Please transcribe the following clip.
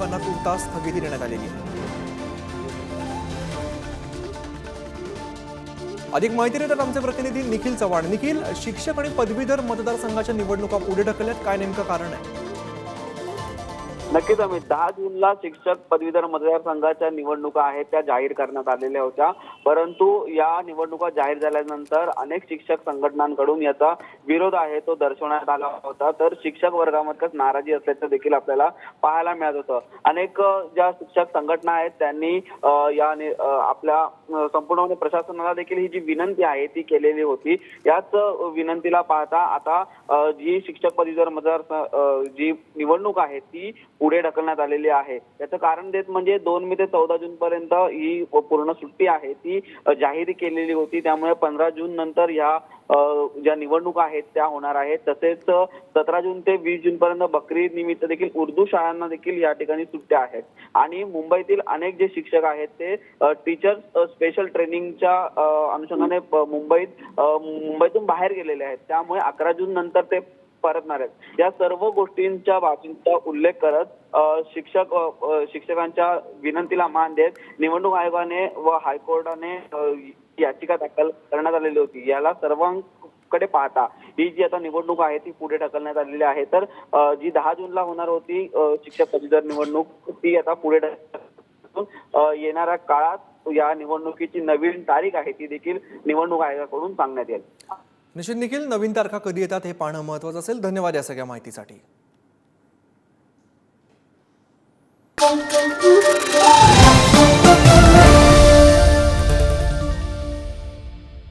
निवडणुकांना तुर्तास स्थगिती देण्यात आलेली आहे। अधिक माहिती देतात आमचे प्रतिनिधी निखिल चव्हाण। निखिल, शिक्षक आणि पदवीधर मतदारसंघाच्या निवडणुका पुढे ढकलल्यात, काय नेमकं कारण आहे? नक्कीच अमित, 10 जूनला शिक्षक पदवीधर मतदारसंघाच्या निवडणुका आहेत त्या जाहीर करण्यात आलेल्या होत्या, परंतु या निवडणुका जाहीर झाल्यानंतर अनेक शिक्षक संघटनांकडून याचा विरोध आहे तो दर्शवण्यात आला होता। तर शिक्षक वर्गामध्येच नाराजी असल्याचं देखील आपल्याला पाहायला मिळत होतं। अनेक ज्या शिक्षक संघटना आहेत त्यांनी आपल्या संपूर्ण प्रशासनाला देखील ही जी विनंती आहे ती केलेली होती। याच विनंतीला पाहता आता जी शिक्षक पदवीधर मतदार जी निवडणूक आहे ती पुढे ढकलण्यात आलेली आहे। याचं कारण देत म्हणजे 2 मे ते 14 जून पर्यंत ही पूर्ण सुट्टी आहे ती जाहीर केलेली होती। त्यामुळे 15 जून नंतर ह्या ज्या निवडणुका आहेत त्या होणार आहेत। तसेच 17 जून ते 20 जून पर्यंत बकरी ईद निमित्त देखील उर्दू शाळांना देखील या ठिकाणी सुट्ट्या आहेत। आणि मुंबईतील अनेक जे शिक्षक आहेत ते टीचर्स स्पेशल ट्रेनिंगच्या अनुषंगाने मुंबईतून बाहेर गेलेले आहेत। त्यामुळे 11 जून नंतर ते परतणार आहेत। या सर्व गोष्टींच्या बाबींचा उल्लेख करत शिक्षकांच्या विनंतीला मान देत निवडणूक आयोगाने व हायकोर्टाने याचिका दाखल करण्यात आलेली होती। याला सर्वांकडे पाहता ही जी आता निवडणूक आहे ती पुढे ढकलण्यात आलेली आहे। तर जी 10 जूनला होणार होती शिक्षक पदवीधर निवडणूक ती आता पुढे ढकलून येणाऱ्या काळात या निवडणुकीची नवीन तारीख आहे ती देखील निवडणूक आयोगाकडून सांगण्यात येईल। निश्चित निखिल, नवीन तारखा कधी येतात हे पाहणं महत्त्वाचं असेल। धन्यवाद या सगळ्या माहितीसाठी।